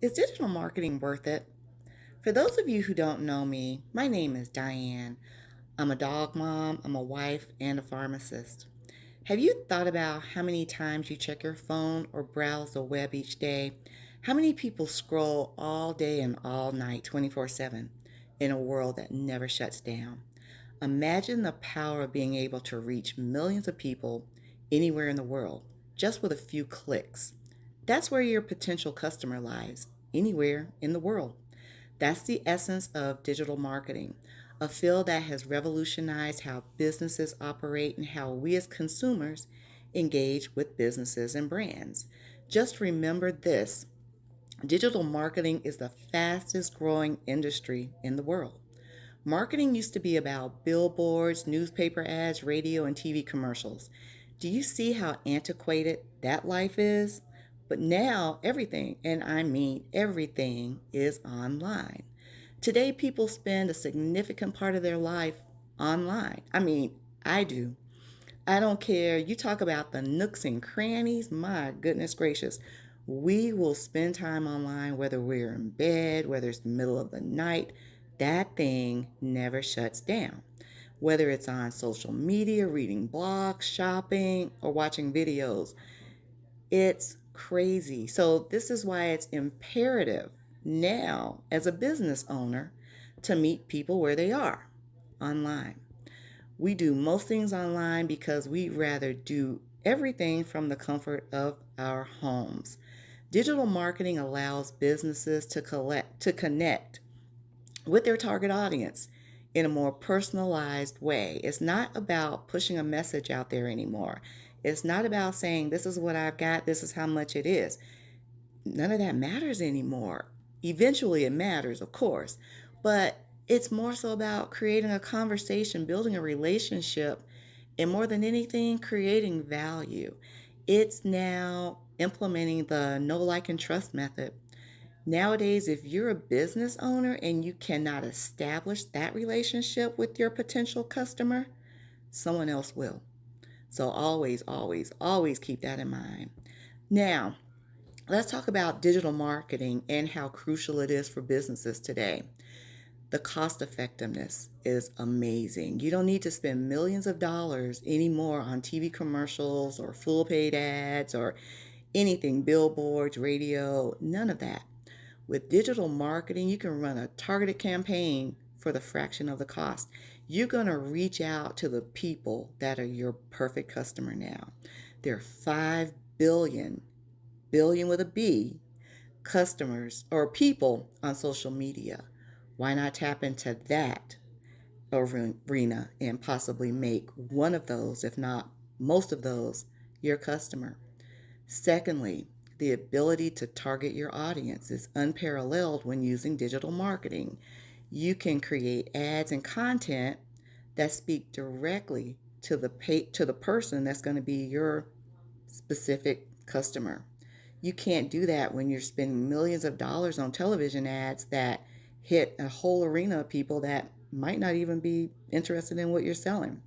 Is digital marketing worth it? For those of you who don't know me, my name is Diane. I'm a dog mom, I'm a wife, and a pharmacist. Have you thought about how many times you check your phone or browse the web each day? How many people scroll all day and all night 24/7 in a world that never shuts down? Imagine the power of being able to reach millions of people anywhere in the world just with a few clicks. That's where your potential customer lies, anywhere in the world. That's the essence of digital marketing, a field that has revolutionized how businesses operate and how we as consumers engage with businesses and brands. Just remember this: digital marketing is the fastest growing industry in the world. Marketing used to be about billboards, newspaper ads, radio, and TV commercials. Do you see how antiquated that life is? But now everything, and I mean everything, is online. Today, people spend a significant part of their life online. I do. I don't care. You talk about the nooks and crannies, my goodness gracious. We will spend time online whether we're in bed, whether it's the middle of the night. That thing never shuts down. Whether it's on social media, reading blogs, shopping, or watching videos, it's crazy. So, this is why it's imperative now, as a business owner, to meet people where they are online. We do most things online because we'd rather do everything from the comfort of our homes. Digital marketing allows businesses to connect with their target audience in a more personalized way. It's not about pushing a message out there anymore. It's not about saying, this is what I've got, this is how much it is. None of that matters anymore. Eventually, it matters, of course, but it's more so about creating a conversation, building a relationship, and more than anything, creating value. It's now implementing the know, like, and trust method. Nowadays, if you're a business owner and you cannot establish that relationship with your potential customer, someone else will. So always, always, always keep that in mind. Now, let's talk about digital marketing and how crucial it is for businesses today. The cost effectiveness is amazing. You don't need to spend millions of dollars anymore on TV commercials or full paid ads or anything, billboards, radio, none of that. With digital marketing, you can run a targeted campaign for the fraction of the cost. You're going to reach out to the people that are your perfect customer now. There are 5 billion, billion with a B, customers or people on social media. Why not tap into that arena and possibly make one of those, if not most of those, your customer? Secondly, the ability to target your audience is unparalleled when using digital marketing. You can create ads and content that speak directly to the person that's going to be your specific customer. You can't do that when you're spending millions of dollars on television ads that hit a whole arena of people that might not even be interested in what you're selling.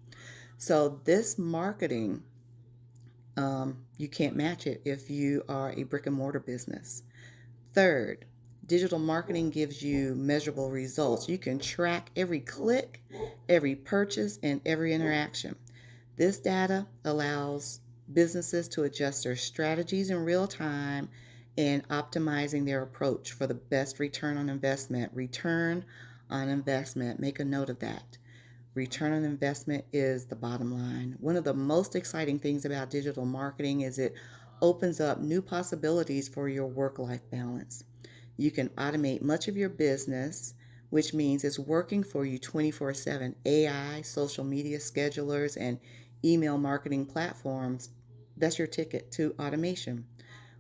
So, this marketing, you can't match it if you are a brick and mortar business. Third, digital marketing gives you measurable results. You can track every click, every purchase, and every interaction. This data allows businesses to adjust their strategies in real time and optimizing their approach for the best return on investment. Return on investment, make a note of that. Return on investment is the bottom line. One of the most exciting things about digital marketing is it opens up new possibilities for your work life balance. You can automate much of your business, which means it's working for you 24/7. AI, social media schedulers, and email marketing platforms, that's your ticket to automation.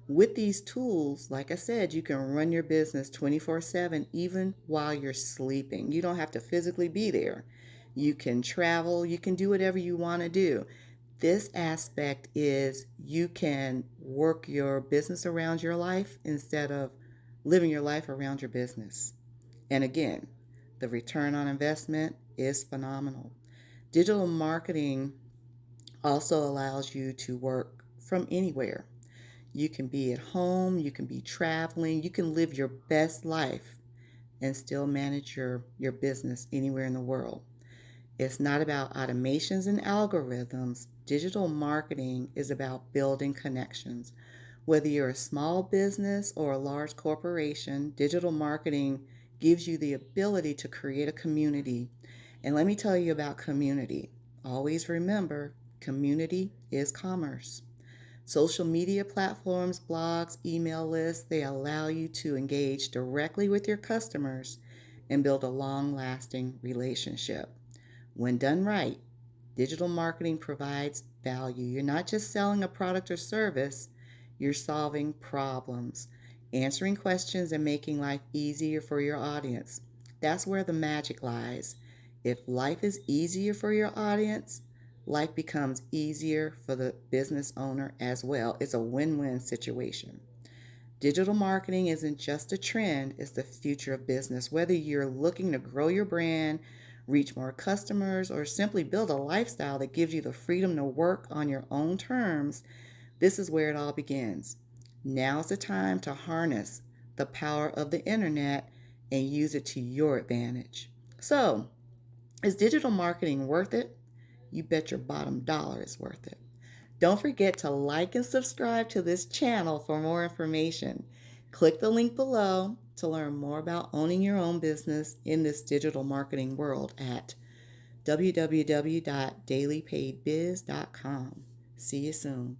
With these tools, like I said, you can run your business 24/7 even while you're sleeping. You don't have to physically be there. You can travel, you can do whatever you want to do. This aspect is you can work your business around your life instead of living your life around your business. And again, the return on investment is phenomenal. Digital marketing also allows you to work from anywhere. You can be at home, you can be traveling, you can live your best life and still manage your business anywhere in the world. It's not about automations and algorithms. Digital marketing is about building connections. Whether you're a small business or a large corporation, digital marketing gives you the ability to create a community. And let me tell you about community. Always remember, community is commerce. Social media platforms, blogs, email lists, they allow you to engage directly with your customers and build a long lasting relationship. When done right, digital marketing provides value. You're not just selling a product or service, you're solving problems, answering questions, and making life easier for your audience. That's where the magic lies. If life is easier for your audience, life becomes easier for the business owner as well. It's a win win situation. Digital marketing isn't just a trend, it's the future of business. Whether you're looking to grow your brand, reach more customers, or simply build a lifestyle that gives you the freedom to work on your own terms, this is where it all begins. Now's the time to harness the power of the internet and use it to your advantage. So, is digital marketing worth it? You bet your bottom dollar it's worth it. Don't forget to like and subscribe to this channel for more information. Click the link below to learn more about owning your own business in this digital marketing world at www.dailypaidbiz.com. See you soon.